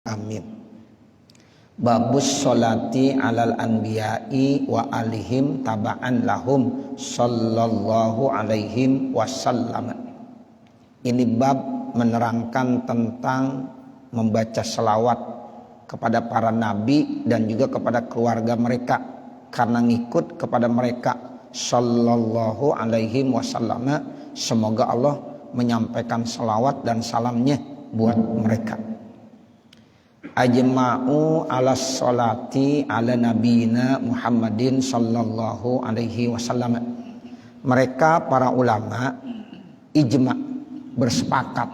Amin. Babus sholati alal anbiya'i wa alihim taba'an lahum sallallahu alaihim wasallam. Ini bab menerangkan tentang membaca selawat kepada para nabi dan juga kepada keluarga mereka karena ngikut kepada mereka sallallahu alaihim wasallam. Semoga Allah menyampaikan selawat dan salamnya buat mereka. Ajma'u ala sholati ala nabiyina Muhammadin sallallahu alaihi wasallam. Mereka para ulama ijma' bersepakat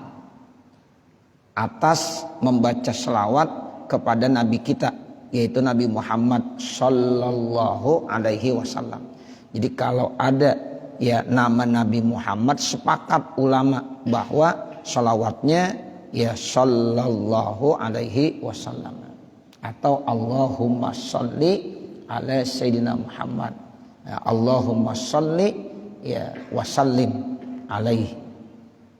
atas membaca selawat kepada nabi kita, yaitu Nabi Muhammad sallallahu alaihi wasallam. Jadi kalau ada ya nama Nabi Muhammad, sepakat ulama bahwa selawatnya ya sallallahu alaihi wasallam atau Allahumma sholli ala sayyidina Muhammad, ya, Allahumma sholli ya wasallim alaihi.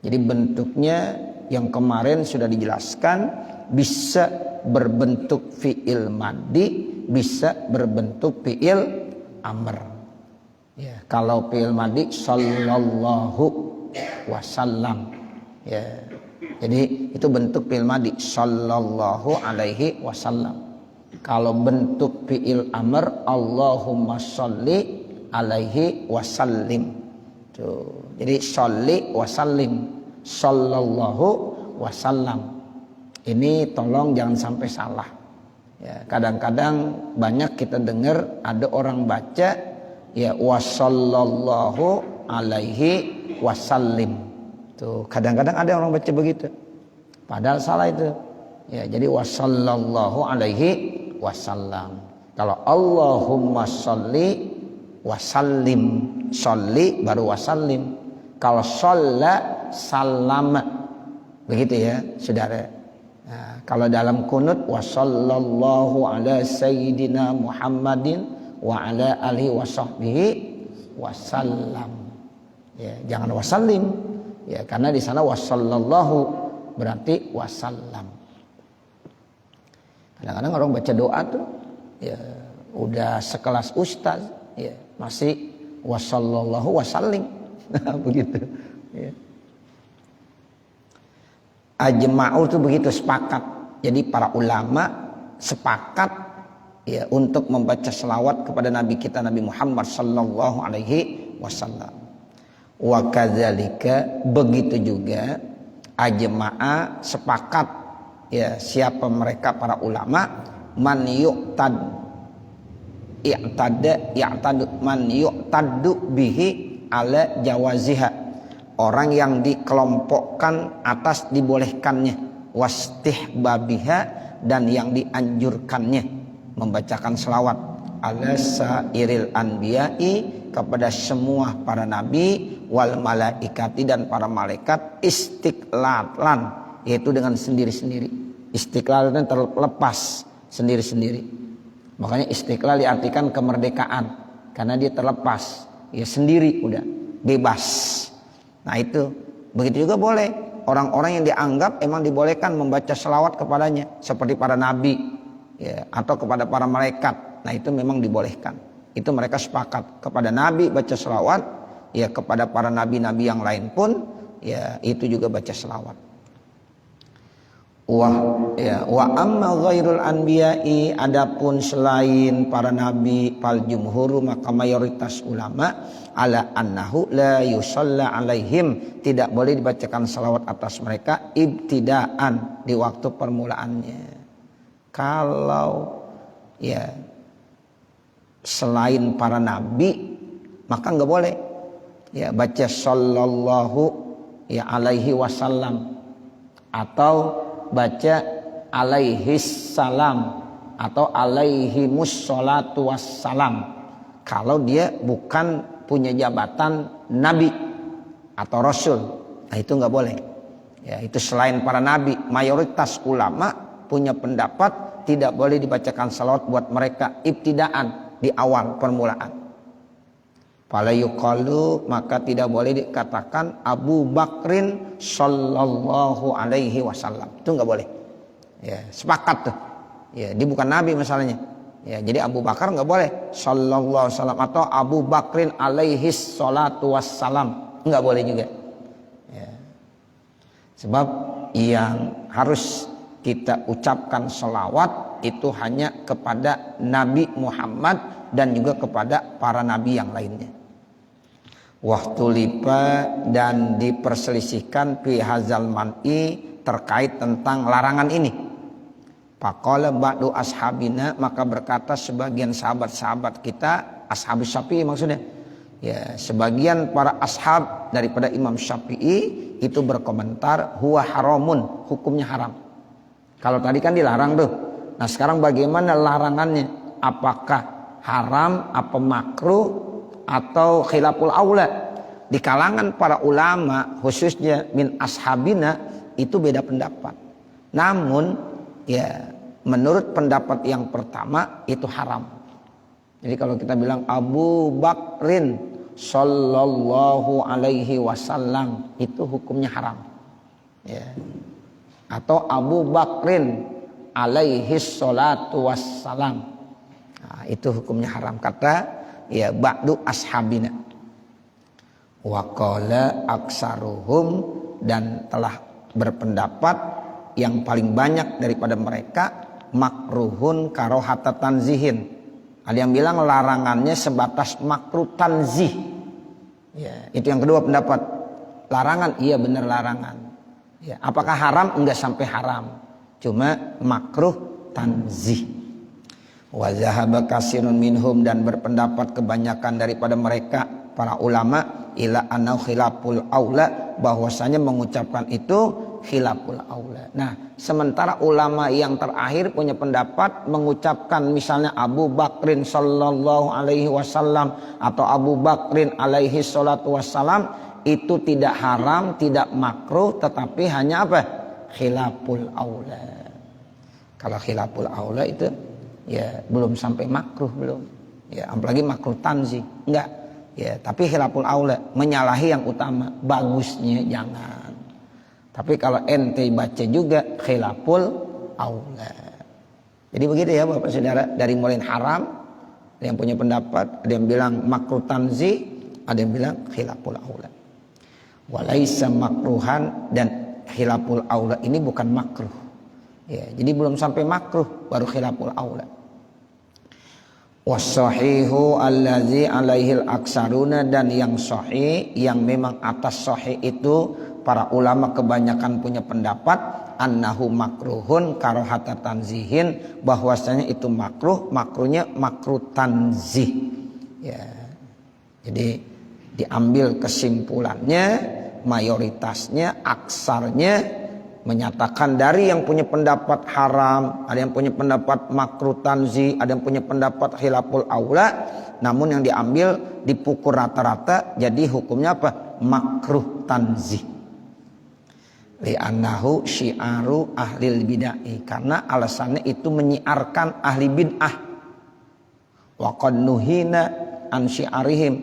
Jadi bentuknya yang kemarin sudah dijelaskan, bisa berbentuk fi'il madhi, bisa berbentuk fi'il amr. Ya, kalau fi'il madhi sallallahu wasallam, ya. Jadi itu bentuk fi'il madhi sallallahu alaihi wasallam. Kalau bentuk fi'il amr Allahumma sholli alaihi wasallim. Tuh. Jadi sholli wasallim, sallallahu wasallam. Ini tolong jangan sampai salah. Ya, kadang-kadang banyak kita dengar ada orang baca ya wasallallahu alaihi wasallim. Tuh, kadang-kadang ada orang baca begitu. Padahal salah itu. Ya, jadi wasallallahu alaihi wasallam. Kalau Allahumma sholli wasallim, sholli baru wasallim. Kalau sholla sallama. Begitu ya, Saudara. Nah, kalau dalam kunut wasallallahu ala sayyidina Muhammadin wa ala alihi wasahbihi wasallam. Ya, jangan wasallim. Ya, karena di sana wasallallahu berarti wasallam. Kadang-kadang orang baca doa tuh ya udah sekelas ustaz ya masih wasallallahu wasallim. Begitu ya. Ajma'u itu begitu, sepakat. Jadi para ulama sepakat ya untuk membaca selawat kepada nabi kita Nabi Muhammad sallallahu alaihi wasallam. Wa kadzalika, begitu juga ajma'a sepakat ya siapa mereka para ulama, man yu'tad i'tadu man yu'taddu bihi ala jawaziha, orang yang dikelompokkan atas dibolehkannya, wastihbabiha, dan yang dianjurkannya membacakan selawat ala sairil anbiya'i, kepada semua para nabi, wal malaikati, dan para malaikat, istiqlalan, yaitu dengan sendiri-sendiri. Istiqlal itu terlepas sendiri-sendiri. Makanya istiqlal diartikan kemerdekaan, karena dia terlepas, ya sendiri, udah bebas. Nah itu, begitu juga boleh orang-orang yang dianggap emang dibolehkan membaca selawat kepadanya, seperti para nabi ya, atau kepada para malaikat. Nah itu memang dibolehkan. Itu mereka sepakat kepada nabi baca selawat, ya kepada para nabi-nabi yang lain pun ya itu juga baca selawat. Wa amma ghairul anbiya'i, adapun selain para nabi, fal jumhuru, maka mayoritas ulama ala annahu la yusalla alaihim, tidak boleh dibacakan selawat atas mereka ibtidaan, di waktu permulaannya. Kalau ya selain para nabi maka nggak boleh ya baca sallallahu ya alaihi wasallam, atau baca alaihi salam, atau alaihi musholatu wassalam, kalau dia bukan punya jabatan nabi atau rasul. Nah itu nggak boleh ya. Itu selain para nabi, mayoritas ulama punya pendapat tidak boleh dibacakan salawat buat mereka ibtidaan, di awal permulaan. Fala yuqalu, maka tidak boleh dikatakan Abu Bakrin sallallahu alaihi wasallam. Itu enggak boleh. Ya, sepakat tuh. Ya, dia bukan nabi masalahnya. Ya, jadi Abu Bakar nggak boleh sallallahu alaihi wasallam atau Abu Bakrin alaihi salatu wassalam, nggak boleh juga. Ya. Sebab yang harus kita ucapkan selawat itu hanya kepada Nabi Muhammad dan juga kepada para nabi yang lainnya. Wahtulipa dan diperselisihkan fi hazal man'i terkait tentang larangan ini. Faqala ba'du ashabina, maka berkata sebagian sahabat-sahabat kita, ashab Syafi'i maksudnya. Ya, sebagian para ashab daripada Imam Syafi'i itu berkomentar huwa haramun, hukumnya haram. Kalau tadi kan dilarang tuh. Nah, sekarang bagaimana larangannya? Apakah haram, apa makruh atau khilaful aula? Di kalangan para ulama khususnya min ashabina itu beda pendapat. Namun ya menurut pendapat yang pertama itu haram. Jadi kalau kita bilang Abu Bakrin sallallahu alaihi wasallam itu hukumnya haram. Ya. Atau Abu Bakrin alaihi salatu wassalam. Nah, itu hukumnya haram kata ya ba'du ashabina. Wa qala aksaruhum, dan telah berpendapat yang paling banyak daripada mereka makruhun karohata tanzihin. Ada yang bilang larangannya sebatas makruh tanzih. Ya, itu yang kedua pendapat. Larangan, iya benar larangan. Ya, apakah haram? Enggak sampai haram. Cuma makruh tanzih. Wa zahaba kasirun minhum, dan berpendapat kebanyakan daripada mereka para ulama ila anau khilaful aula, bahwasanya mengucapkan itu khilaful aula. Nah, sementara ulama yang terakhir punya pendapat mengucapkan misalnya Abu Bakrin sallallahu alaihi wasallam atau Abu Bakrin alaihi salatu wassalam itu tidak haram, tidak makruh, tetapi hanya apa? Khilaful aula. Kalau khilaful aula itu ya belum sampai makruh, belum. Ya, apalagi makruh tanzih. Enggak. Ya, tapi khilaful aula, menyalahi yang utama, bagusnya jangan. Tapi kalau ente baca juga khilaful aula. Jadi begitu ya Bapak Saudara, dari mulai haram, ada yang punya pendapat, ada yang bilang makruh tanzih, ada yang bilang khilaful aula. Walaisa makruhan, dan khilaful aula ini bukan makruh. Ya, jadi belum sampai makruh baru khilaful aula. Wasahihu allazi alaihil aksaruna, dan yang sahih yang memang atas sahih itu para ulama kebanyakan punya pendapat annahu makruhun karohata tanzihin, bahwasanya itu makruh, makruhnya makruh tanzih. Ya. Jadi diambil kesimpulannya, mayoritasnya, aksarnya menyatakan dari yang punya pendapat haram, ada yang punya pendapat makruh tanzih, ada yang punya pendapat khilaful aula, namun yang diambil dipukul rata-rata jadi hukumnya apa? Makruh tanzih. Li'annahu syi'aru ahlil bid'ah, karena alasannya itu menyiarkan ahli bid'ah. Wa qad nuhina an syi'arihim,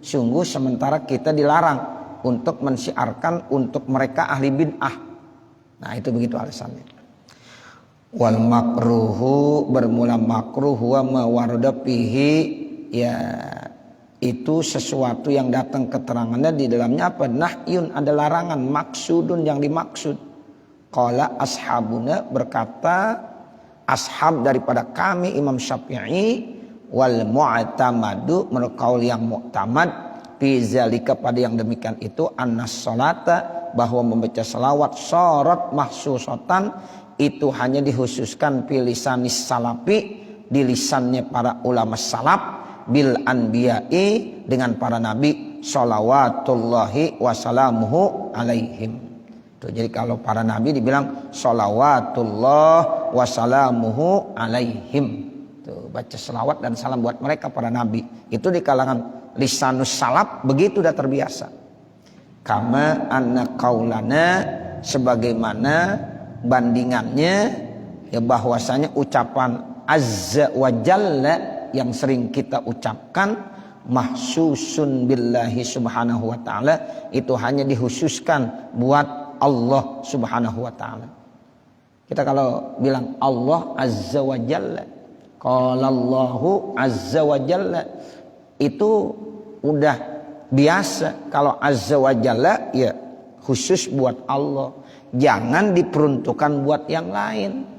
sungguh sementara kita dilarang untuk mensiarkan untuk mereka ahli bid'ah. Nah, itu begitu alasannya. Wal makruhu, bermula makruh wa ma warada fihi, ya itu sesuatu yang datang keterangannya di dalamnya apa? Nahyun, ada larangan, maksudun yang dimaksud. Qala ashabuna, berkata ashab daripada kami Imam Syafi'i, wal mu'tamadu, menurut kaul yang mu'tamad fi zalika, pada yang demikian itu annas salata, bahwa membaca selawat syarat mahsusatan itu hanya dikhususkan lisanis salafi, di lisannya para ulama salaf, bil anbiya'i, dengan para nabi sholawatullahi wasalamuhu alaihim. Tuh, jadi kalau para nabi dibilang sholawatullah wasalamuhu alaihim. Tuh, baca selawat dan salam buat mereka para nabi. Itu di kalangan lisanus salaf begitu udah terbiasa. Kama anna qaulana, sebagaimana bandingannya ya bahwasanya ucapan azza wa jalla yang sering kita ucapkan mahsusun billahi subhanahu wa ta'ala, itu hanya dikhususkan buat Allah subhanahu wa ta'ala. Kita kalau bilang Allah Azza wa Jalla, qala Allahu Azza wa Jalla, itu udah biasa. Kalau Azza wa Jalla ya khusus buat Allah, jangan diperuntukkan buat yang lain.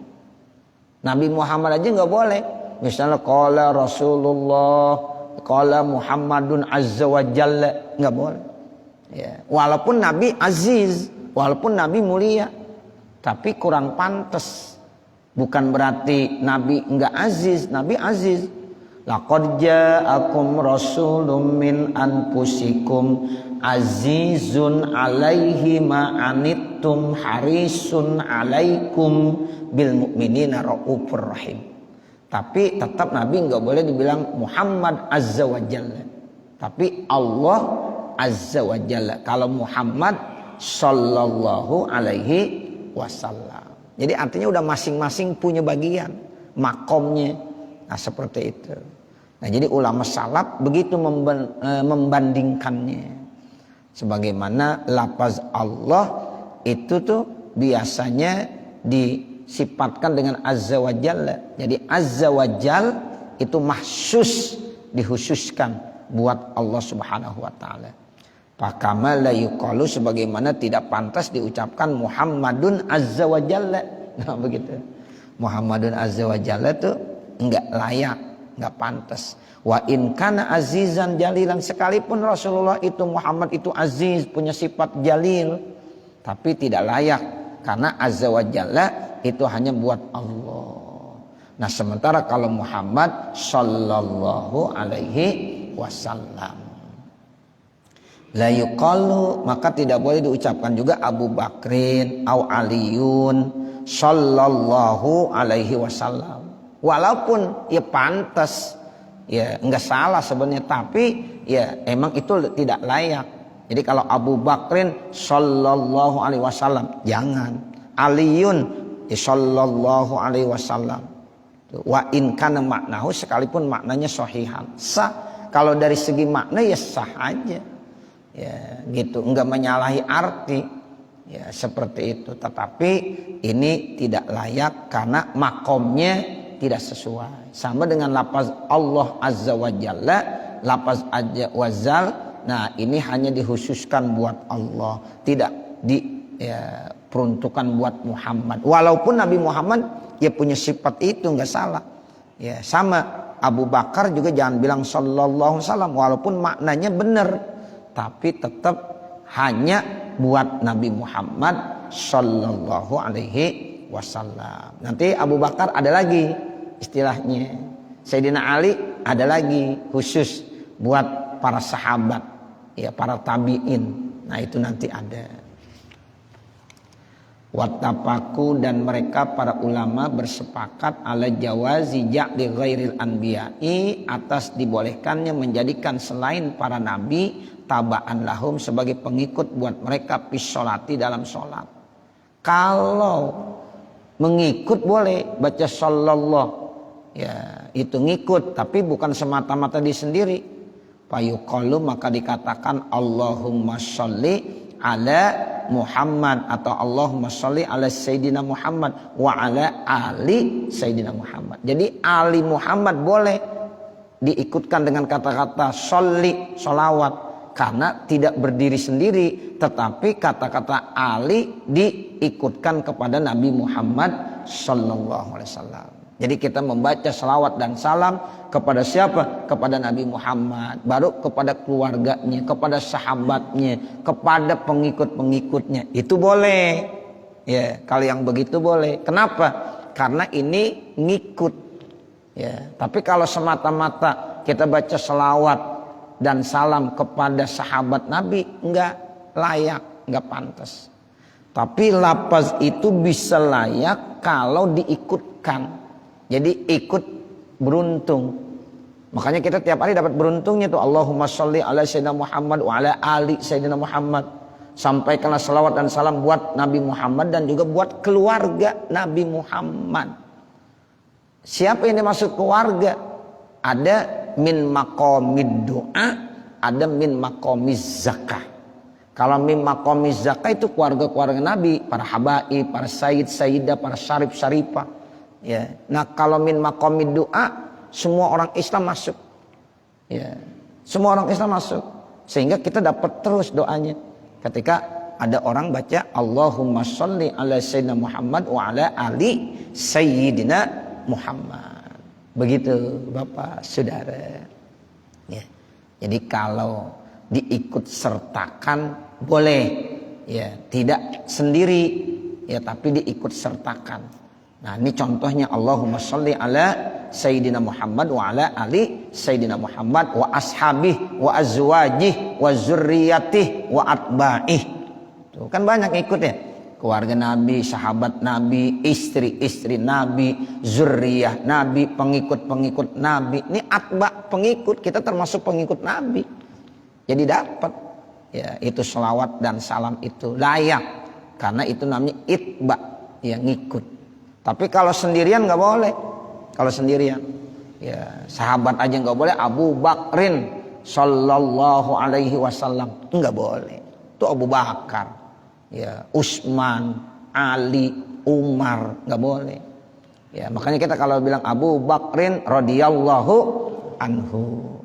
Nabi Muhammad aja nggak boleh. Misalnya qala Rasulullah, qala Muhammadun Azza wa Jalla, nggak boleh. Ya, walaupun Nabi aziz, walaupun Nabi mulia, tapi kurang pantas. Bukan berarti Nabi enggak aziz, Nabi aziz. Laqad ja'akum rasulun min anfusikum azizun 'alaihi ma anittum harisun 'alaikum bil mu'minina raufur rahim. Tapi tetap Nabi enggak boleh dibilang Muhammad Azza wa Jalla. Tapi Allah Azza wa Jalla. Kalau Muhammad sallallahu alaihi wasallam. Jadi artinya udah masing-masing punya bagian makomnya. Nah seperti itu. Nah jadi ulama salaf begitu membandingkannya. Sebagaimana lafaz Allah itu tuh biasanya disifatkan dengan Azza wa Jalla. Jadi Azza wa Jal itu mahsus, dikhususkan buat Allah Subhanahu wa taala. Pakama la yuqalu, sebagaimana tidak pantas diucapkan Muhammadun Azza wa Jalla. Nah begitu. Muhammadun Azza wa Jalla itu enggak layak, enggak pantas. Wa in kana azizan jalilan, sekalipun Rasulullah itu Muhammad itu aziz, punya sifat jalil, tapi tidak layak karena Azza wa Jalla itu hanya buat Allah. Nah sementara kalau Muhammad sallallahu alaihi wasallam, la yuqalu, maka tidak boleh diucapkan juga Abu Bakrin au Aliyun sallallahu alaihi wasallam. Walaupun ya pantas, ya enggak salah sebenarnya, tapi ya emang itu tidak layak. Jadi kalau Abu Bakrin sallallahu alaihi wasallam jangan, Aliyun ya sallallahu alaihi wasallam. Wa in kana maknahu, sekalipun maknanya sahihan, sah. Kalau dari segi makna ya sah aja. Ya gitu, enggak menyalahi arti, ya seperti itu. Tetapi ini tidak layak karena makomnya tidak sesuai. Sama dengan lafaz Allah Azza wa Jalla, lafaz Azza wa Jal, nah ini hanya dikhususkan buat Allah, tidak diperuntukkan buat Muhammad. Walaupun Nabi Muhammad ya punya sifat itu, enggak salah. Ya sama Abu Bakar juga jangan bilang sallallahu alaihi wasallam, walaupun maknanya benar, tapi tetap hanya buat Nabi Muhammad sallallahu alaihi wasallam. Nanti Abu Bakar ada lagi istilahnya, Sayyidina Ali ada lagi khusus buat para sahabat, ya para tabi'in. Nah itu nanti ada. Wattafaku, dan mereka para ulama bersepakat ala jawazi ja'li ghairil anbiya'i, atas dibolehkannya menjadikan selain para nabi tabaan lahum sebagai pengikut buat mereka pisolati dalam sholat. Kalau mengikut boleh baca sallallahu, ya itu ngikut, tapi bukan semata-mata di sendiri. Fayuqalu, maka dikatakan Allahumma sholli ala Muhammad, atau Allahumma sholli ala Sayyidina Muhammad wa ala ali Sayyidina Muhammad. Jadi ali Muhammad boleh diikutkan dengan kata-kata sholli, sholawat, karena tidak berdiri sendiri, tetapi kata-kata ali diikutkan kepada Nabi Muhammad sallallahu alaihi wasallam. Jadi kita membaca salawat dan salam kepada siapa? Kepada Nabi Muhammad, baru kepada keluarganya, kepada sahabatnya, kepada pengikut-pengikutnya. Itu boleh. Ya, kalau yang begitu boleh. Kenapa? Karena ini ngikut. Ya, tapi kalau semata-mata kita baca salawat dan salam kepada sahabat Nabi, enggak layak, enggak pantas. Tapi lafaz itu bisa layak kalau diikutkan. Jadi ikut beruntung. Makanya kita tiap hari dapat beruntungnya tuh, Allahumma sholli ala Sayyidina Muhammad wa ala ali Sayyidina Muhammad. Sampaikanlah salawat dan salam buat Nabi Muhammad dan juga buat keluarga Nabi Muhammad. Siapa yang dimaksud keluarga? Ada min maqamid doa, ada min maqamiz zakah. Kalau min maqamiz zakat itu keluarga-keluarga Nabi, para habaib, para sayyid, sayyidah, para syarif, syarifah. Ya. Nah, kalau min maqamid doa, semua orang Islam masuk. Ya. Semua orang Islam masuk. Sehingga kita dapat terus doanya. Ketika ada orang baca Allahumma sholli ala sayyidina Muhammad wa ala ali sayyidina Muhammad. Begitu Bapak Saudara. Ya. Jadi kalau diikut sertakan boleh, ya, tidak sendiri, ya, tapi diikut sertakan. Nah, ini contohnya Allahumma sholli ala sayyidina Muhammad wa ala ali sayyidina Muhammad wa ashabih wa azwajih wa zurriyatih wa atba'ih. Tuh kan banyak ikut ya. Keluarga Nabi, sahabat Nabi, istri-istri Nabi, zurriyah Nabi, pengikut-pengikut Nabi. Ini atba, pengikut, kita termasuk pengikut Nabi. Jadi dapat, ya, itu selawat dan salam itu layak, karena itu namanya itba, ya, ngikut. Tapi kalau sendirian nggak boleh. Kalau sendirian, ya, sahabat aja nggak boleh. Abu Bakrin sallallahu alaihi wasallam nggak boleh. Itu Abu Bakar, ya, Utsman, Ali, Umar nggak boleh. Ya, makanya kita kalau bilang Abu Bakrin radhiyallahu anhu,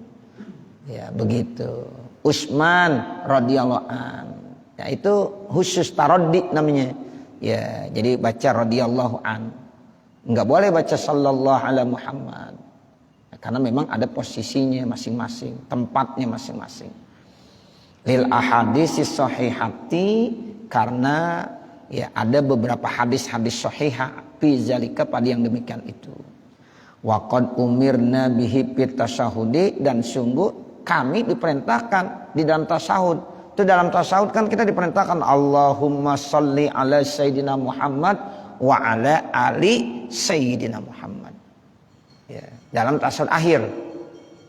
ya, begitu. Utsman radhiyallahu an. Ya, itu khusus taraddi namanya. Ya, jadi baca radhiyallahu an. Enggak boleh baca sallallahu ala Muhammad. Ya, karena memang ada posisinya masing-masing, tempatnya masing-masing. Lil ahaditsis sahihati, karena ya ada beberapa hadis-hadis sahihah fi zalika, pada yang demikian itu. Wa qad umirna bihi fit tasyahudi, dan sungguh kami diperintahkan di dalam tasawuf. Itu dalam tasawuf kan kita diperintahkan Allahumma sholli ala sayyidina Muhammad wa ala ali sayyidina Muhammad. Ya, dalam tasawuf akhir.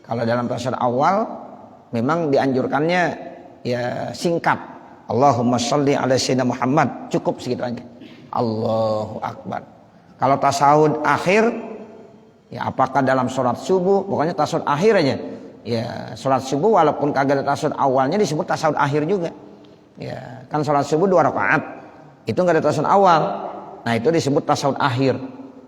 Kalau dalam tasawuf awal memang dianjurkannya ya singkat. Allahumma sholli ala sayyidina Muhammad, cukup segitu aja. Allahu akbar. Kalau tasawuf akhir, ya apakah dalam sholat subuh, pokoknya tasawuf akhir aja. Ya, sholat subuh walaupun kagak ada tasawuf awalnya disebut tasawuf akhir juga. Ya, kan sholat subuh 2 rakaat. Itu enggak ada tasawuf awal. Nah, itu disebut tasawuf akhir.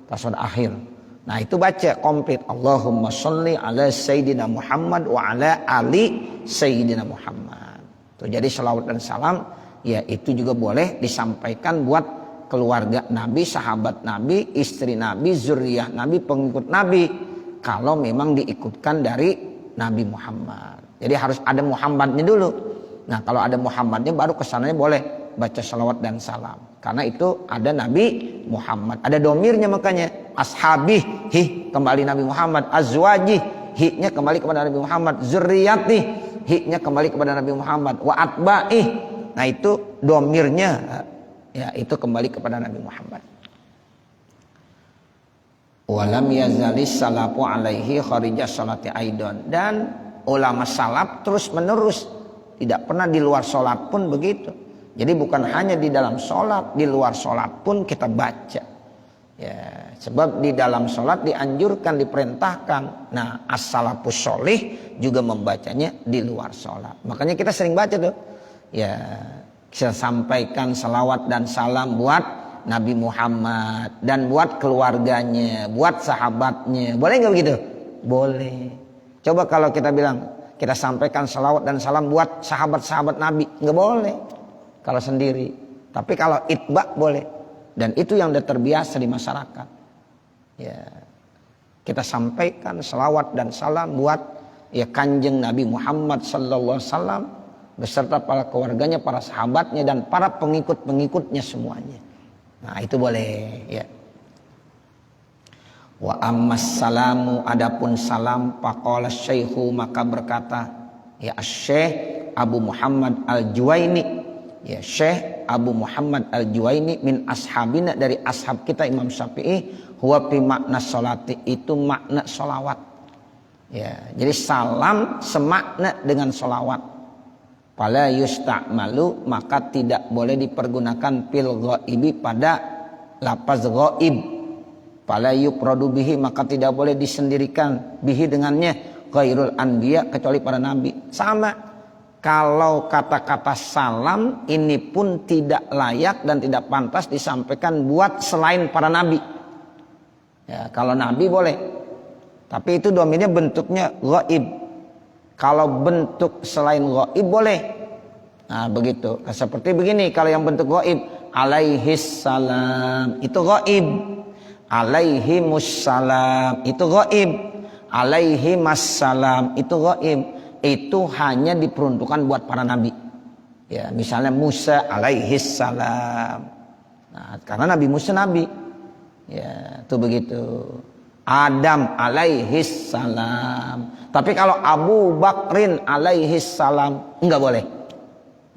Tasawuf akhir. Nah, itu baca komplit Allahumma sholli ala sayyidina Muhammad wa ala ali sayyidina Muhammad. Tuh, jadi selawat dan salam ya itu juga boleh disampaikan buat keluarga Nabi, sahabat Nabi, istri Nabi, zuriyah Nabi, pengikut Nabi, kalau memang diikutkan dari Nabi Muhammad. Jadi harus ada Muhammadnya dulu. Nah, kalau ada Muhammadnya baru kesananya boleh baca salawat dan salam. Karena itu ada Nabi Muhammad. Ada domirnya makanya. Ashabih, hi, kembali Nabi Muhammad. Azwajih, hi-nya kembali kepada Nabi Muhammad. Zurriyatih, hi-nya kembali kepada Nabi Muhammad. Wa atba'ih. Nah, itu domirnya, ya, itu kembali kepada Nabi Muhammad. Walam yazalis salafu alaihi kharija salati aidon, dan ulama salaf terus menerus, tidak pernah di luar sholat pun begitu. Jadi bukan hanya di dalam sholat, di luar sholat pun kita baca. Ya, sebab di dalam sholat dianjurkan, diperintahkan. Nah, as-salafus sholih juga membacanya di luar sholat. Makanya kita sering baca tuh. Ya, kita sampaikan salawat dan salam buat Nabi Muhammad dan buat keluarganya, buat sahabatnya. Boleh nggak begitu? Boleh. Coba kalau kita bilang, kita sampaikan salawat dan salam buat sahabat-sahabat Nabi, nggak boleh kalau sendiri. Tapi kalau itba boleh. Dan itu yang udah terbiasa di masyarakat. Ya, kita sampaikan salawat dan salam buat ya kanjeng Nabi Muhammad sallallahu alaihi wasallam beserta para keluarganya, para sahabatnya, dan para pengikut-pengikutnya semuanya. Nah, itu boleh, ya. Wa ammas salamu, adapun salam, faqala syekhu, maka berkata ya Syekh Abu Muhammad Al-Juwaini, ya Syekh Abu Muhammad Al-Juwaini min ashabina, dari ashab kita Imam Syafi'i, huwa fi makna sholati, itu makna sholawat. Ya, jadi salam semakna dengan sholawat. Fala yusta'malu, maka tidak boleh dipergunakan fil ghaibi, pada lafaz ghaib. Fala yufradu bihi, maka tidak boleh disendirikan bihi dengannya ghairul anbiya, kecuali para nabi. Sama kalau kata-kata salam ini pun tidak layak dan tidak pantas disampaikan buat selain para nabi. Ya, kalau nabi boleh. Tapi itu domirnya bentuknya ghaib. Kalau bentuk selain ghaib boleh. Nah, begitu. Seperti begini, kalau yang bentuk ghaib, alaihis salam, itu ghaib. Alaihimussalam, itu ghaib. Alaihimassalam, itu ghaib. Itu hanya diperuntukkan buat para nabi. Ya, misalnya Musa alaihis salam. Nah, karena Nabi Musa nabi. Ya, itu begitu. Adam alaihis salam. Tapi kalau Abu Bakrin alaihis salam enggak boleh.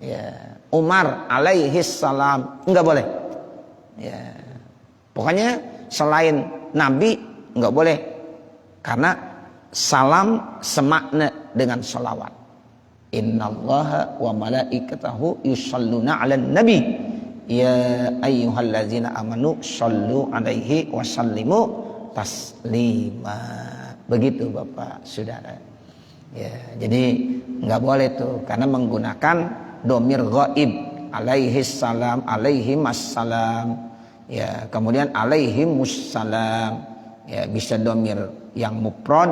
Ya, Umar alaihis salam enggak boleh. Ya. Pokoknya selain nabi enggak boleh. Karena salam semakna dengan salawat. Innallaha wa malaikatahu yusalluna 'alan nabi. Ya ayyuhallazina amanu shallu 'alaihi wa sallimu taslima. Begitu Bapak Saudara. Ya, jadi enggak boleh tuh karena menggunakan domir ghaib. Alaihis salam, alaihimassalam. Ya, kemudian alaihimussalam. Ya, bisa domir yang mufrad,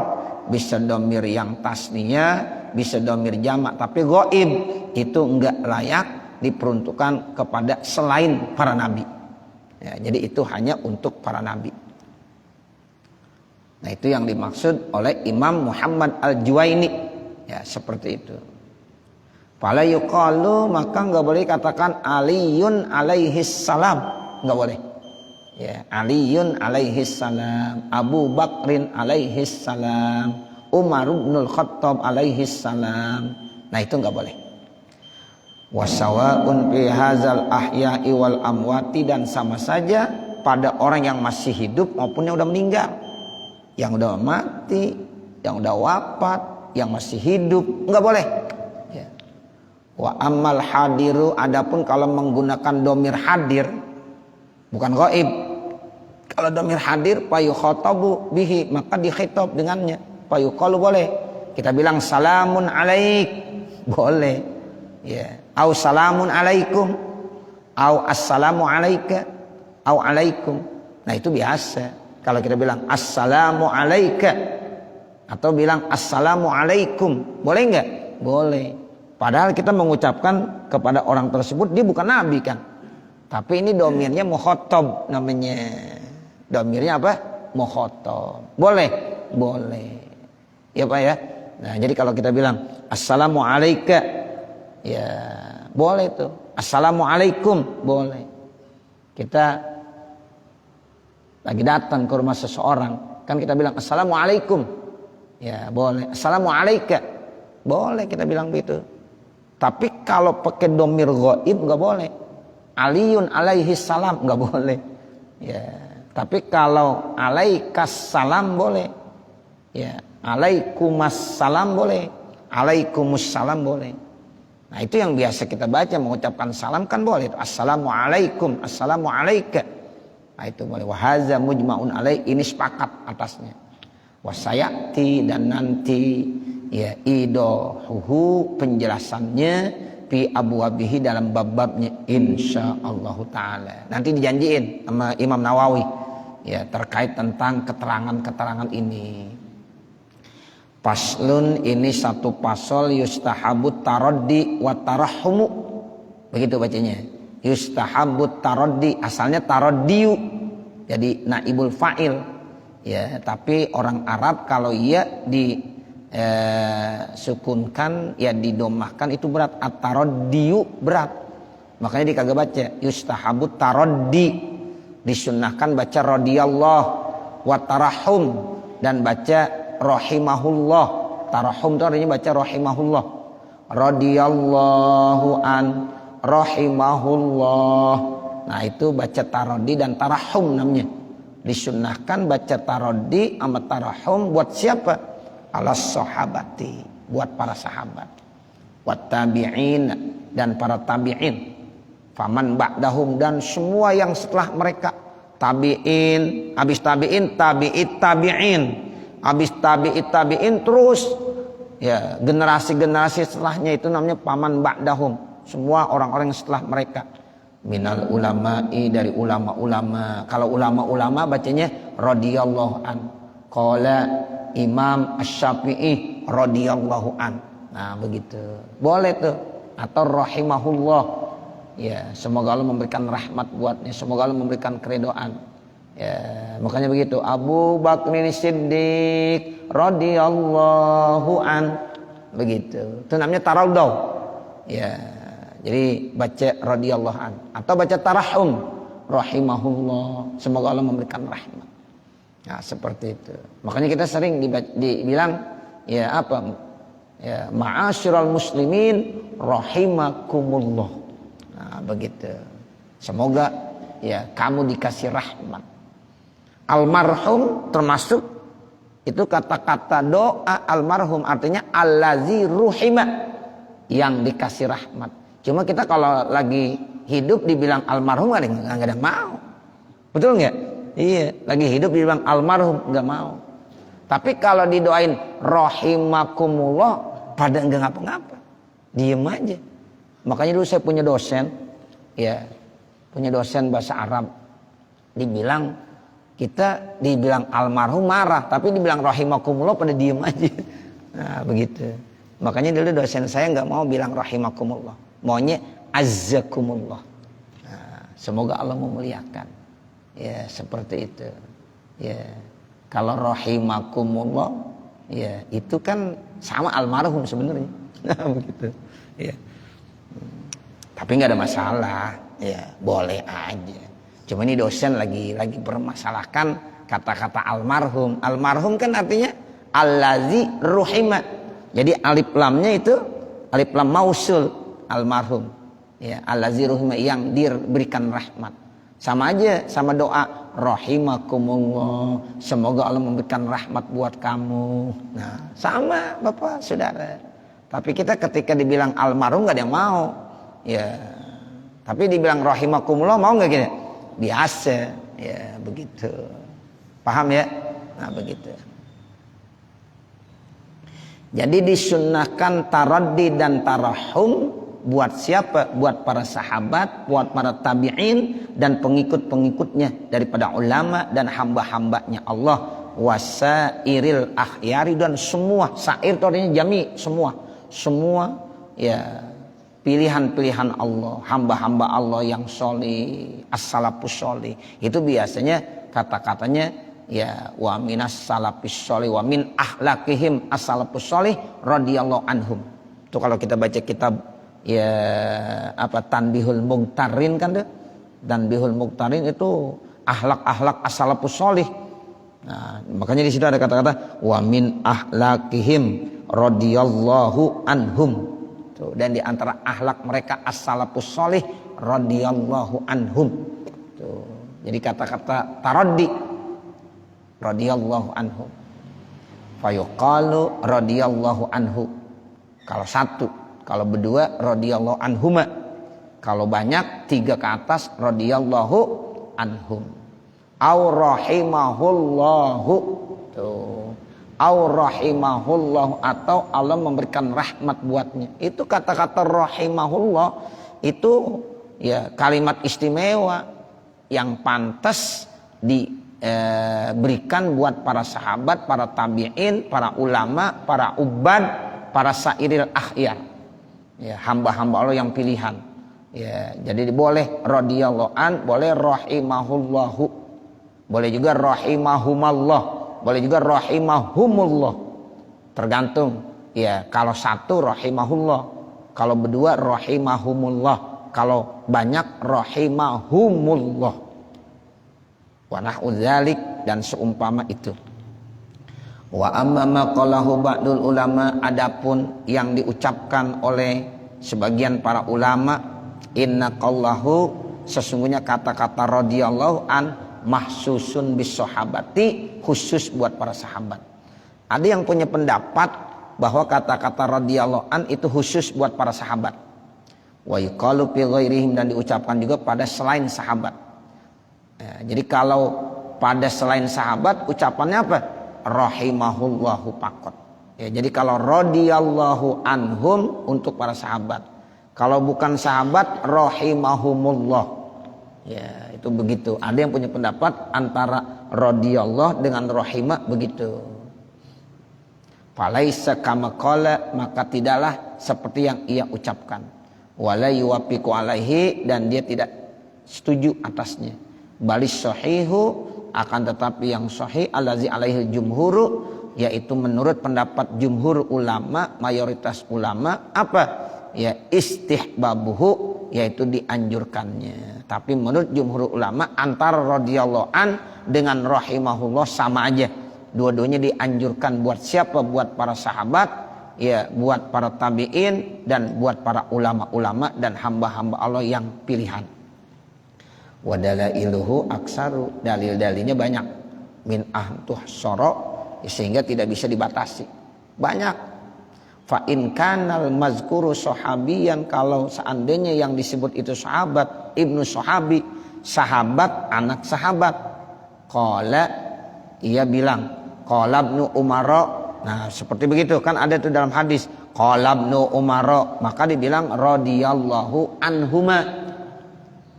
bisa domir yang tasniyah, bisa domir jamak, tapi ghaib itu enggak layak diperuntukkan kepada selain para nabi. Ya, jadi itu hanya untuk para nabi. Nah, itu yang dimaksud oleh Imam Muhammad Al-Juwaini. Ya, seperti itu. Fala yuqalu, maka enggak boleh katakan Aliyun alaihis salam, enggak boleh. Ya, Aliyun alaihis salam, Abu Bakrin alaihis salam, Umar ibnul Khattab alaihis salam. Nah, itu enggak boleh. Wasawa'un fi hadzal ahya'i wal amwati, dan sama saja pada orang yang masih hidup maupun yang udah meninggal. Yang udah mati, yang udah wafat, yang masih hidup enggak boleh. Ya. Wa ammal hadiru, adapun kalau menggunakan domir hadir bukan ghaib. Kalau domir hadir fayukhatabu bihi, maka dikhitab dengannya. Fayuqalu, boleh. Kita bilang salamun alaik, boleh. Ya. Au salamun alaikum, au assalamu alaika, au alaikum. Nah, itu biasa. Kalau kita bilang assalamu alaika atau bilang assalamu alaikum, boleh enggak? Boleh. Padahal kita mengucapkan kepada orang tersebut, dia bukan nabi kan. Tapi ini domirnya mukhatab namanya. Domirnya apa? Mukhatab. Boleh? Boleh. Ya Pak ya. Nah, jadi kalau kita bilang assalamu alaika, ya boleh tuh. Assalamu alaikum, boleh. Kita lagi datang ke rumah seseorang, kan kita bilang assalamu alaikum. Ya boleh. Assalamu alaika, boleh kita bilang begitu. Tapi kalau pakai domir ghaib nggak boleh. Aliyun alaihis salam nggak boleh. Ya. Tapi kalau alaikas salam boleh. Ya, alaikumas salam boleh. Alaikumus salam boleh. Nah, itu yang biasa kita baca mengucapkan salam kan boleh. Assalamu alaikum, assalamu alaika. Nah, itu boleh. Wa hadza mujma'un alaih, ini sepakat atasnya. Wa sayati, dan nanti ya idohuhu, penjelasannya fi abwabihi, dalam bab-babnya insyaallah taala. Nanti dijanjiin sama Imam Nawawi ya terkait tentang keterangan-keterangan ini. Paslun, ini satu pasal, yustahabut taraddi wa tarahhumu. Begitu bacanya. Yustahabut taraddi, asalnya taraddiu. Jadi naibul fa'il. Ya, tapi orang Arab kalau ia sukunkan, ya didomahkan, itu berat. At-taraddiu berat. Makanya dia kagak baca yustahabut taraddi. Disunnahkan baca radhiyallah, wa tarahhum, dan baca rahimahullah. Tarahhum itu artinya baca rahimahullah. Radhiyallahu an, rahimahullah. Nah, itu baca taraddi dan tarahhum namanya. Disunnahkan baca taraddi sama tarahhum buat siapa? Alas sahabati, buat para sahabat. Wat tabi'in, dan para tabi'in. Faman ba'dahum, dan semua yang setelah mereka. Tabi'in, habis tabi'in, tabi'it tabi'in. Habis tabi'it tabi'in, terus Ya, generasi-generasi setelahnya itu namanya paman ba'dahum. Semua orang-orang yang setelah mereka. Minal ulama'i, dari ulama-ulama. Kalau ulama-ulama bacanya radhiyallahu an. Qala Imam Asy-Syafi'i radhiyallahu an. Nah, begitu. Boleh tuh. Atau rahimahullah. Ya, semoga Allah memberikan rahmat buatnya, semoga Allah memberikan keridhaan. Ya, makanya begitu. Abu Bakr Siddiq radhiyallahu an. Begitu. Itu namanya taraddu. Ya. Jadi baca radhiyallahu an atau baca tarahum rahimahullah, semoga Allah memberikan rahmat. Nah, seperti itu. Makanya kita sering dibilang ya apa? Ya, ma'asyiral muslimin rahimakumullah. Nah, begitu. Semoga ya kamu dikasih rahmat. Almarhum termasuk itu kata-kata doa almarhum, artinya allazi ruhima, yang dikasih rahmat. Cuma kita kalau lagi hidup dibilang almarhum nggak ada mau. Betul nggak? Iya, lagi hidup dibilang almarhum nggak mau. Tapi kalau didoain rahimakumullah pada enggak ngapa-ngapa. Diem aja. Makanya dulu saya punya dosen, ya, punya dosen bahasa Arab. Dibilang almarhum marah, tapi dibilang rahimakumullah pada diem aja. Nah, begitu. Makanya dulu dosen saya nggak mau bilang rahimakumullah, maunya azzakumullah. Nah, semoga Allah memuliakan. Ya, seperti itu. Ya, kalau rahimakumullah, ya itu kan sama almarhum sebenarnya. Nah, begitu. Ya. Tapi nggak ada masalah. Ya, boleh aja. Cuma ini dosen lagi permasalahkan kata-kata almarhum. Almarhum kan artinya allazi ruhima. Jadi alif lamnya itu alif lam mausul, almarhum. Ya, allazi ruhima, yang diberikan rahmat. Sama aja sama doa rahimakumullah, semoga Allah memberikan rahmat buat kamu. Nah, sama Bapak Saudara. Tapi kita ketika dibilang almarhum enggak ada yang mau. Ya. Tapi dibilang rahimakumullah mau enggak kita? Biasa. Ya, begitu. Paham ya? Nah, begitu. Jadi disunnahkan taraddi dan tarahum buat siapa? Buat para sahabat, buat para tabi'in dan pengikut-pengikutnya daripada ulama dan hamba-hambanya Allah. Wasairil akhyari, dan semua. Sair itu artinya jami, semua ya pilihan-pilihan Allah, hamba-hamba Allah yang sholih, as-salafus sholih. Itu biasanya kata-katanya ya wa minas salafis sholih wa min ahlakihim as-salafus sholih radhiyallahu anhum. Itu kalau kita baca kitab ya apa Tanbihul Mughtarin kan tuh. Tanbihul Mughtarin itu akhlak-akhlak as-salafus sholih. Nah, makanya di situ ada kata-kata wa min ahlakihim radhiyallahu anhum. Tuh, dan di antara akhlak mereka as-salafus sholih radhiyallahu anhum. Tuh. Jadi kata-kata taraddi radhiyallahu anhum. Fayuqalu radhiyallahu anhu. Kalau satu, kalau berdua radhiyallahu anhuma. Kalau banyak 3 ke atas radhiyallahu anhum. Au rahimahullahu. Tuh. Au rahimahullahu, atau Allah memberikan rahmat buatnya. Itu kata-kata rahimahullah itu ya kalimat istimewa yang pantas diberikan buat para sahabat, para tabi'in, para ulama, para ubad, para sairil akhyar. Ya, hamba-hamba Allah yang pilihan. Ya, jadi boleh radhiyallahu an, boleh rahimahullahu. Boleh juga rahimahumallah, boleh juga rahimahumullah. Tergantung. Ya, kalau satu rahimahullah, kalau berdua rahimahumullah, kalau banyak rahimahumullah. Wa nahwu dzalik, dan seumpama itu. Wa amma ma qalahu ba'dul ulama, adapun yang diucapkan oleh sebagian para ulama, inna qallahu, sesungguhnya kata-kata radhiyallahu an mahsusun bis sahabati, khusus buat para sahabat. Ada yang punya pendapat bahwa kata-kata radhiyallahu an itu khusus buat para sahabat. Wa yuqalu fi ghairihim, dan diucapkan juga pada selain sahabat. Ya, jadi kalau pada selain sahabat ucapannya apa? Rahimahullahu faqat. Ya, jadi kalau radhiyallahu anhum untuk para sahabat. Kalau bukan sahabat rahimahumullah. Ya, itu begitu. Ada yang punya pendapat antara radhiyallahu dengan rahimah begitu. Falaisa kama qala, maka tidaklah seperti yang ia ucapkan. Wala yuwafiqu alaihi, dan dia tidak setuju atasnya. Balis sahihu, akan tetapi yang sahih allazi alaihi jumhuru, yaitu menurut pendapat jumhur ulama, mayoritas ulama, apa? Ya istihbabuhu, yaitu dianjurkannya. Tapi menurut jumhur ulama antara radhiyallahu an dengan rahimahullah sama aja. Dua-duanya dianjurkan buat siapa? Buat para sahabat, ya, buat para tabi'in, dan buat para ulama-ulama dan hamba-hamba Allah yang pilihan. Wadalailuhu aksaru, dalil-dalilnya banyak. Min ahtuh soro, sehingga tidak bisa dibatasi, banyak. Fa in kanal mazkuru sahabiyan, kalau seandainya yang disebut itu sahabat, ibnu sahabi, sahabat anak sahabat. Qala, ia bilang, qala ibnu umara. Nah, seperti begitu kan, ada itu dalam hadis, qala ibnu umara, maka dibilang radhiyallahu anhuma.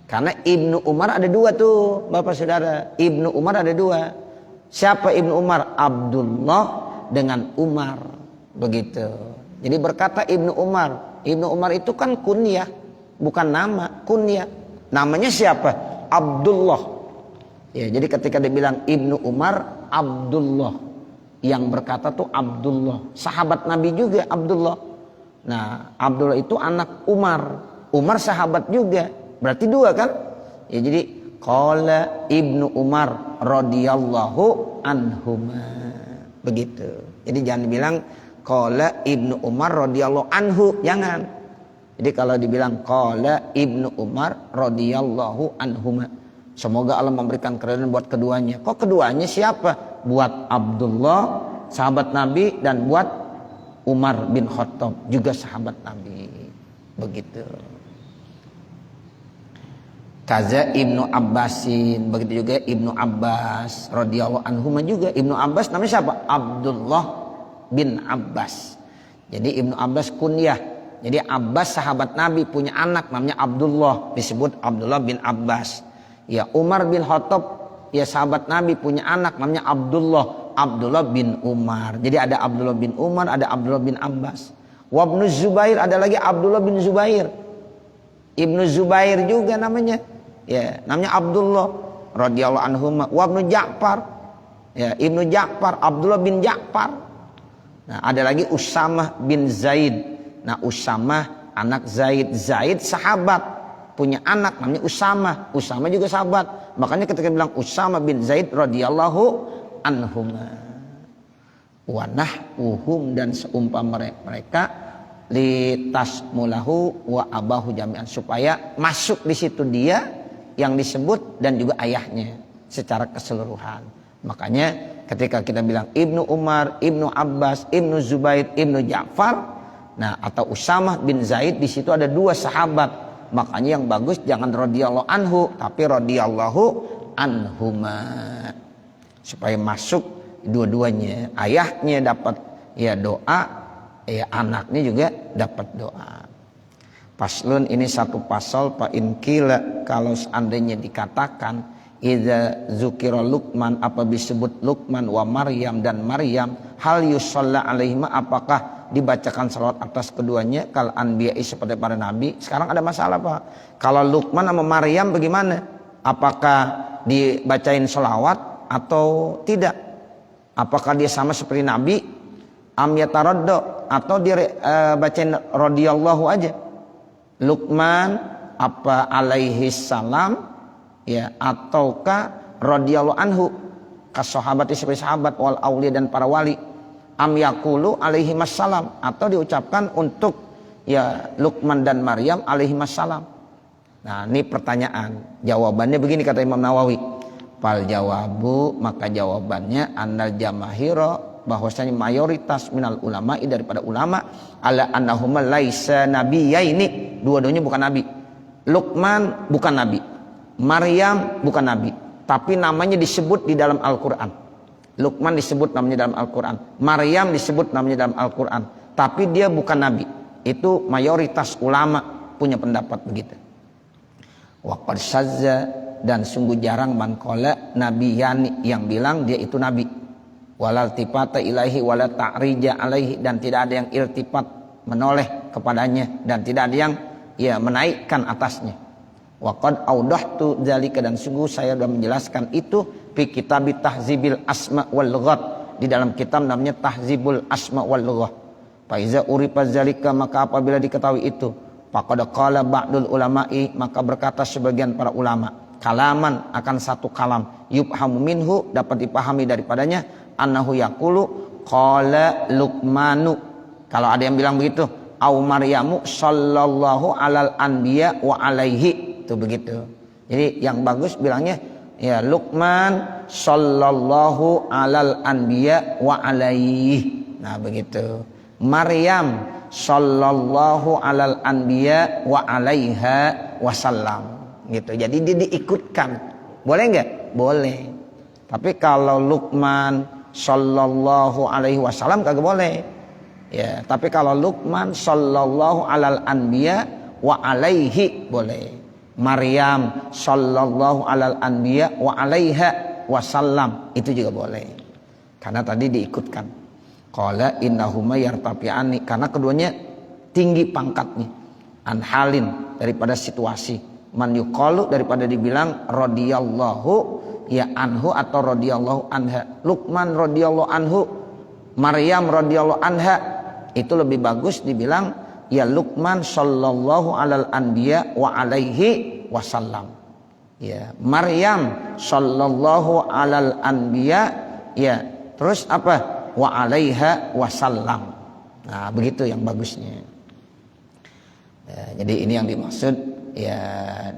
Karena Ibnu Umar ada dua tuh, Bapak Saudara. Ibnu Umar ada dua. Siapa Ibnu Umar? Abdullah dengan Umar. Begitu. Jadi berkata Ibnu Umar. Ibnu Umar itu kan kunyah, bukan nama, kunyah. Namanya siapa? Abdullah. Ya, jadi ketika dibilang Ibnu Umar, Abdullah. Yang berkata tuh Abdullah. Sahabat Nabi juga Abdullah. Nah, Abdullah itu anak Umar. Umar sahabat juga. Berarti dua kan? Ya, jadi qala Ibnu Umar radhiyallahu anhuma. Begitu. Jadi jangan dibilang qala Ibnu Umar radhiyallahu anhu, jangan. Jadi kalau dibilang qala Ibnu Umar radhiyallahu anhuma, semoga Allah memberikan keridhaan buat keduanya. Kok keduanya siapa? Buat Abdullah sahabat Nabi, dan buat Umar bin Khattab juga sahabat Nabi. Begitu. Kaza Ibnu Abbasin, begitu juga Ibnu Abbas radhiyallahu anhuma juga. Ibnu Abbas namanya siapa? Abdullah bin Abbas. Jadi Ibnu Abbas kunyah. Jadi Abbas sahabat Nabi punya anak namanya Abdullah, disebut Abdullah bin Abbas. Ya, Umar bin Khattab ya sahabat Nabi punya anak namanya Abdullah, Abdullah bin Umar. Jadi ada Abdullah bin Umar, ada Abdullah bin Abbas. Wa Ibnu Zubair, ada lagi Abdullah bin Zubair. Ibnu Zubair juga namanya. Ya, namanya Abdullah radhiyallahu anhuma. Wa Ibnu Ja'far. Ya, Ibnu Ja'far, Abdullah bin Ja'far. Nah, ada lagi Usamah bin Zaid. Nah, Usamah anak Zaid. Zaid sahabat, punya anak namanya Usamah. Usamah juga sahabat. Makanya ketika bilang Usamah bin Zaid radhiyallahu anhuma. Wa nahwuhum, dan seumpama mereka, litasmulahu wa abahu jami'an, supaya masuk di situ dia yang disebut dan juga ayahnya secara keseluruhan. Makanya ketika kita bilang Ibnu Umar, Ibnu Abbas, Ibnu Zubair, Ibnu Ja'far, nah atau Usamah bin Zaid, di situ ada dua sahabat. Makanya yang bagus jangan radhiyallahu anhu, tapi radhiyallahu anhuma, supaya masuk dua-duanya. Ayahnya dapat ya doa, ya anaknya juga dapat doa. Paslun, ini satu pasal, fa in qila, kalau seandainya dikatakan idza zukira Luqman, apa disebut Luqman wa Maryam dan Maryam, hal yusalla alaihima, apakah dibacakan salawat atas keduanya kal anbiya'i, seperti para nabi. Sekarang ada masalah Pak, kalau Luqman sama Maryam bagaimana? Apakah dibacain salawat atau tidak? Apakah dia sama seperti nabi? Am yataraddo, atau dia bacain radhiyallahu aja? Luqman apa alaihi salam, ya, ataukah radhiyallahu anhu kas sahabat, seperti sahabat, wal aulia, dan para wali. Am yaqulu alaihi wassalam, atau diucapkan untuk ya Luqman dan Maryam alaihi wassalam. Nah, ini pertanyaan. Jawabannya begini kata Imam Nawawi. Fal jawabu, maka jawabannya annal jamahira, bahwasanya mayoritas minal ulama, daripada ulama, ala annahuma laisa nabiyyaini, dua-duanya bukan nabi. Luqman bukan nabi, Maryam bukan nabi, tapi namanya disebut di dalam Al-Qur'an. Luqman disebut namanya dalam Al-Quran, Maryam disebut namanya dalam Al-Quran, tapi dia bukan nabi. Itu mayoritas ulama punya pendapat begitu. Wa qad syazza, dan sungguh jarang man qala nabiyani, yang bilang dia itu nabi. Walal tifata ilaihi wala ta'rija alaihi, dan tidak ada yang irtifat menoleh kepadanya, dan tidak ada yang menaikkan atasnya. Wa qad audahtu dzalika, dan sungguh saya sudah menjelaskan itu fi kitab Tahzibil Asma wal Lughat, di dalam kitab namanya Tahzibul Asma wal Lughah. Fa iza urifa dzalika, maka apabila diketahui itu, faqad qala ba'dul ulama'i, maka berkata sebagian para ulama, kalaman, akan satu kalam, yubhamu minhu, dapat dipahami daripadanya, annahu yaqulu qala Luqmanu, kalau ada yang bilang begitu, au Maryamu sallallahu alal anbiya wa alaihi, itu begitu. Jadi yang bagus bilangnya ya Luqman sallallahu alal anbiya wa alaihi. Nah begitu. Maryam sallallahu alal anbiya wa alaiha wasallam. Gitu. Jadi dia diikutkan. Boleh enggak? Boleh. Tapi kalau Luqman sallallahu alaihi wasallam kagak boleh. Ya, tapi kalau Luqman sallallahu alal anbiya wa alaihi boleh. Maryam sallallahu alal anbiya wa alaiha wasallam itu juga boleh. Karena tadi diikutkan. Qala innahuma yartafi'ani, karena keduanya tinggi pangkatnya. Anhalin, daripada situasi. Man yuqalu, daripada dibilang radhiyallahu ya anhu atau radhiyallahu anha. Luqman radhiyallahu anhu, Maryam radhiyallahu anha, itu lebih bagus dibilang ya Luqman sallallahu alal anbiya wa alaihi wasallam. Ya, Maryam sallallahu alal anbiya, ya, terus apa? Wa alaiha wasallam. Nah, begitu yang bagusnya. Ya, jadi ini yang dimaksud, ya,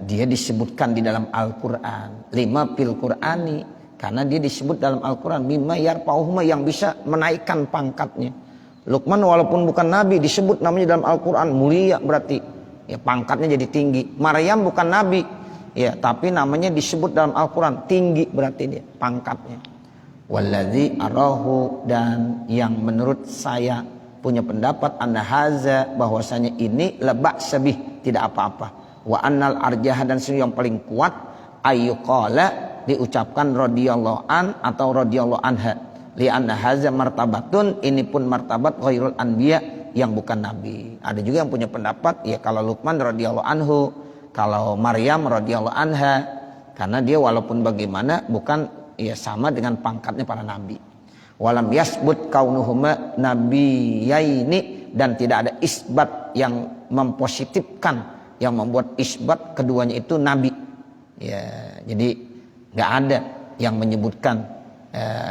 dia disebutkan di dalam Al-Qur'an, lima fil Qur'ani, karena dia disebut dalam Al-Qur'an mimma yarfa'uhuma, yang bisa menaikkan pangkatnya. Luqman walaupun bukan nabi disebut namanya dalam Al-Qur'an, mulia berarti ya pangkatnya jadi tinggi. Maryam bukan nabi ya, tapi namanya disebut dalam Al-Qur'an, tinggi berarti dia pangkatnya. Wallazi arahu, dan yang menurut saya punya pendapat anna haza, bahwasanya ini lebak sebih, tidak apa-apa. Wa annal arjah, dan yang paling kuat ayyuqala, diucapkan radhiyallahu an atau radhiyallahu anha. Li anna haza martabatun, ini pun martabat ghairul anbiya, yang bukan nabi. Ada juga yang punya pendapat ya kalau Luqman radhiyallahu anhu, kalau Maryam radhiyallahu anha, karena dia walaupun bagaimana bukan ya sama dengan pangkatnya para nabi. Walam yasbut kaunuhuma nabiyaini, dan tidak ada isbat yang mempositifkan, yang membuat isbat keduanya itu nabi. Ya, jadi nggak ada yang menyebutkan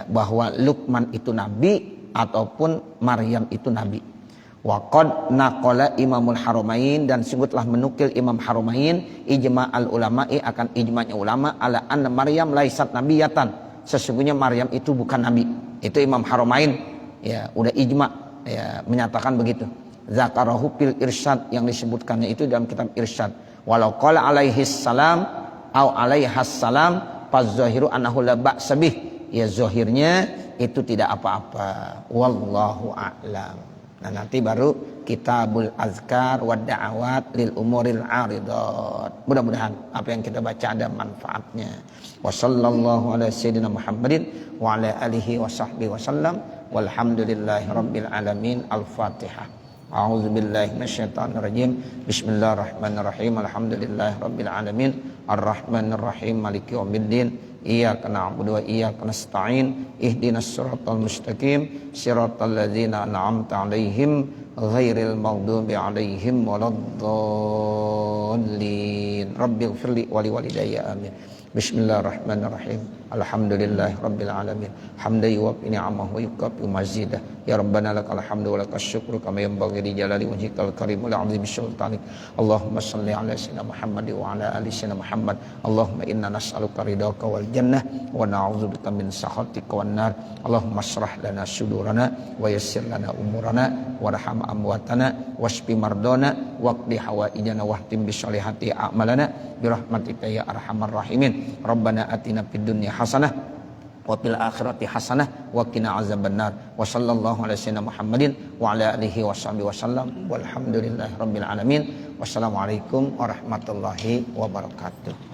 bahwa Luqman itu nabi ataupun Maryam itu nabi. Wa qad naqala Imamul Haramain, dan sungguh telah menukil Imam Haramain ijma' al ulama'i, akan ijma'nya ulama ala anna Maryam laisat nabiyatan, sesungguhnya Maryam itu bukan nabi. Itu Imam Haramain ya udah ijma' ya menyatakan begitu. Zakarahu fil irsyad, yang disebutkannya itu dalam kitab irsyad. Walau qala alaihi salam au alaihas salam fazahiru annahu la ba'sa bih, ya zahirnya itu tidak apa-apa. Wallahu a'lam. Nah nanti baru kitabul azkar wa da'awat lil umuril aridat. Mudah-mudahan apa yang kita baca ada manfaatnya. Wa sallallahu ala sayyidina Muhammadin wa ala alihi wa sahbihi wasallam. Walhamdulillahi rabbil alamin. Al-Fatihah. A'udzu billahi minasyaitonir rajim. Bismillahirrahmanirrahim. Alhamdulillahi rabbil alamin. Arrahmanir rahim. Maliki yaumiddin. Iyyaka na'budu wa iyyaka nasta'in. Ihdinas siratal mustaqim, siratal ladzina an'amta 'alaihim ghairil maghdubi 'alaihim waladdallin. Rabbighfirli wa liwalidayya amin. Bismillahirrahmanirrahim. Alhamdulillahi rabbil alamin. Hamdan yuwaffi ni'amahu wa yukafi mazidah. Ya Rabbana lakal hamdu wa lakas syukru kama yanbaghi li jalali wajhikal karim wal 'azimi sultanik. Allahumma shalli ala sayyidina Muhammad wa ala ali sayyidina Muhammad. Allahumma inna nas'aluka ridhaka wal jannah wa na'udzubika min sakhatika wan nar. Allahumma shrah lana sudurana wa yassir lana umurana warham amwatana washfi mardana waqdi hawaijana wahtim bi sholihati a'malana bi rahmatika ya arhamar rahimin. Rabbana atina fid dunya hasanah wa fil akhirati hasanah wa qina azabannar. Wa sallallahu ala sayyidina Muhammadin wa ala alihi washabihi wasallam. Walhamdulillahirabbil alamin. Wassalamualaikum warahmatullahi wabarakatuh.